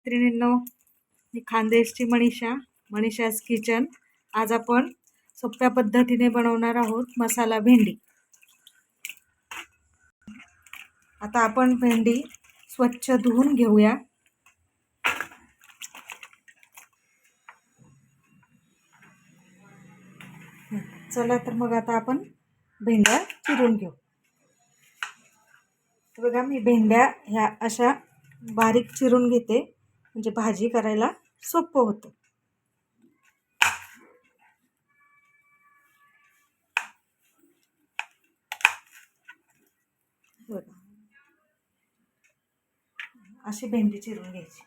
मैत्रिणींनो, मी खानदेशची मनीषाज किचन. आज आपण सोप्या पद्धतीने बनवणार आहोत मसाला भेंडी. आता आपण भेंडी स्वच्छ धुवून घेऊया. चला तर मग आता आपण भेंड्या चिरून घेऊ. बघा, मी भेंड्या ह्या अशा बारीक चिरून घेते, म्हणजे भाजी करायला सोपं होतं. बघा, अशी भेंडी चिरून घ्यायची.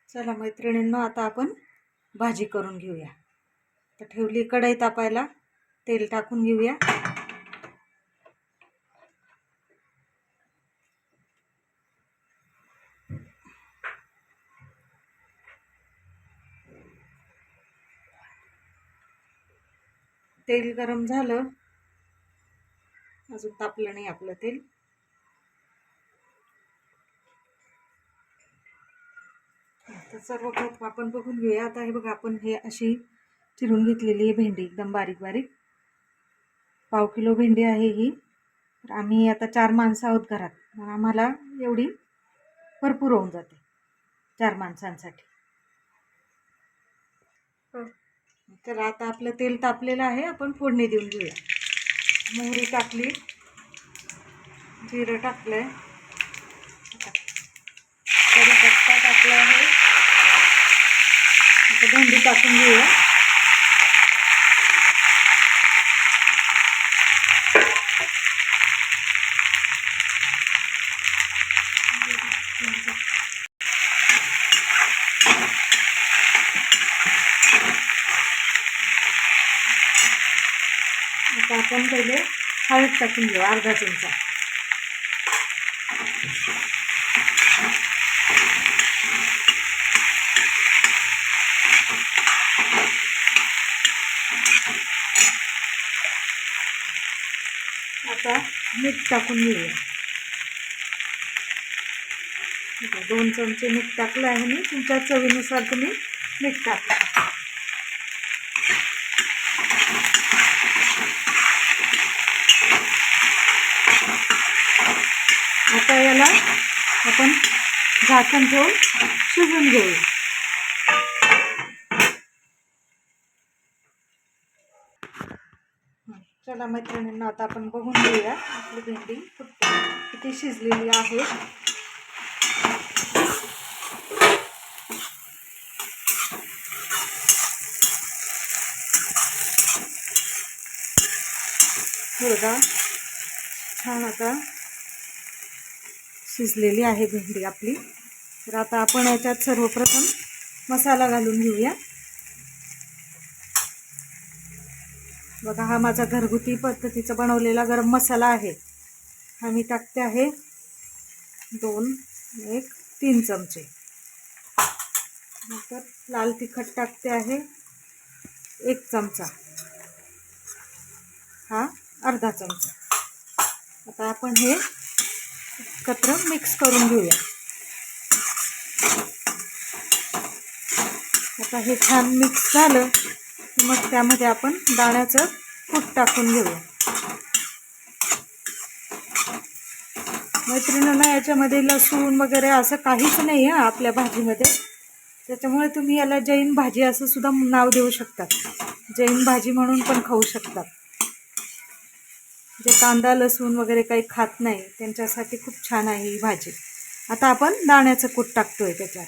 चला मैत्रिणींनो, आता आपण भाजी करून घेऊया. तर ठेवली कढई तापायला, तेल टाकून घेऊया. तेल गरम झालं, अजून तापलं नाही आपलं तेल. तर सर्वप्रथम आपण बघून घेऊया. आता हे बघा, आपण हे अशी चिरून घेतलेली आहे भेंडी, एकदम बारीक बारीक. 1/2 किलो भेंडी आहे ही. तर आम्ही आता 4 माणसं आहोत घरात, मग आम्हाला एवढी भरपूर होऊन जाते 4 माणसांसाठी. तर आता आपलं तेल तापलेलं आहे, आपण फोडणी देऊन घेऊया. मोहरी टाकली, जिरं टाकलंय, कढीपत्ता टाकला आहे. आता भेंडी टाकून घेऊया. आता आपण पहिले हळद टाकून घेऊ, अर्धा चमचा. आता मीठ टाकून घेऊया. 2 चमचे मीठ टाकलं आहे मी. तुमच्या चवीनुसार तुम्ही मीठ टाका. आता याला आपण झाकण ठेवून शिजवून घेऊया. चला मैत्रिणींना, आता आपण बघून घेऊया आपली भेंडी किती शिजलेली आहे. बघा, छान आता शिजलेली आहे भेंडी आपली. तर आता आपण याच्यात सर्वप्रथम मसाला घालून घेऊया. बघा, हा माझा घरगुती पद्धतीचा बनवलेला गरम मसाला आहे. हा मी टाकते आहे 3 चमचे. नंतर लाल तिखट टाकते आहे 1 चमचा, हा अर्धा चमचा. आता आपण हे एकत्र मिक्स करून घेऊया. आता हे छान मिक्स झालं की मग त्यामध्ये आपण दाण्याचं कूट टाकून घेऊया. मैत्रिणींना, याच्यामध्ये लसूण वगैरे असं काहीच नाही आहे आपल्या भाजीमध्ये. त्याच्यामुळे तुम्ही याला जैन भाजी असं सुद्धा नाव देऊ शकतात. जैन भाजी म्हणून पण खाऊ शकतात. जे कांदा लसूण वगैरे काही खात नाही त्यांच्यासाठी खूप छान आहे ही भाजी. आता आपण दाण्याचं कूट टाकतोय त्याच्यात.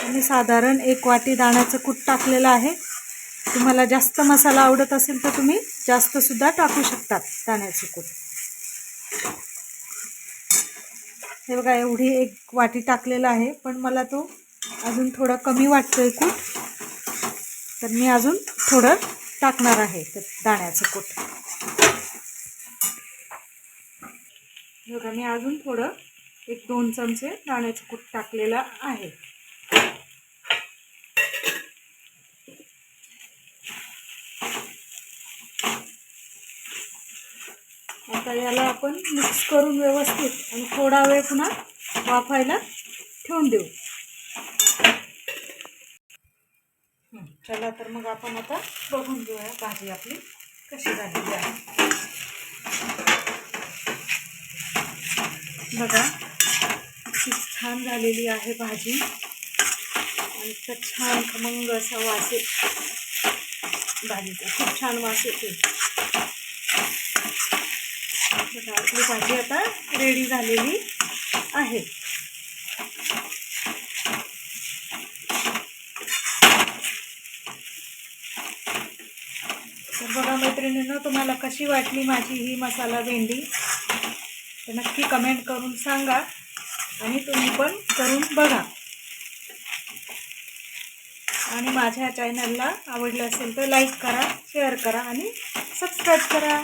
मी साधारण 1 वाटी दाण्याचं कूट टाकलेलं आहे. तुम्हाला जास्त मसाला आवडत असेल तर तुम्ही जास्त सुद्धा टाकू शकतात दाण्याचं कूट. हे बघा, एवढी 1 वाटी टाकलेला आहे, पण मला तो अजून थोडा कमी वाटतोय कूट, तर मी अजून थोडं टाकणार आहे दाण्याचं कूट. बघा, मी अजून थोडं एक 2 चमचे दाण्याचं कूट टाकलेला आहे. आता याला आपण मिक्स करून व्यवस्थित आणि थोडा वेळ पुन्हा वाफायला ठेवून देऊ. चला तर मग आपण आता बघून घेऊया भाजी आपली कशी झालेली आहे. बघा किती छान झालेली आहे भाजी आणि इतका छान खमंग असा वास येतो भाजीचा, खूप छान वास येते. बघा आपली भाजी आता रेडी झालेली आहे. तर बघा मैत्रिणींनो, तुम्हाला कशी वाटली माझी ही मसाला भेंडी तर नक्की कमेंट करून सांगा आणि तुम्ही पण करून बघा. आणि माझ्या चॅनलला आवडलं असेल तर लाईक करा, शेअर करा आणि सबस्क्राईब करा.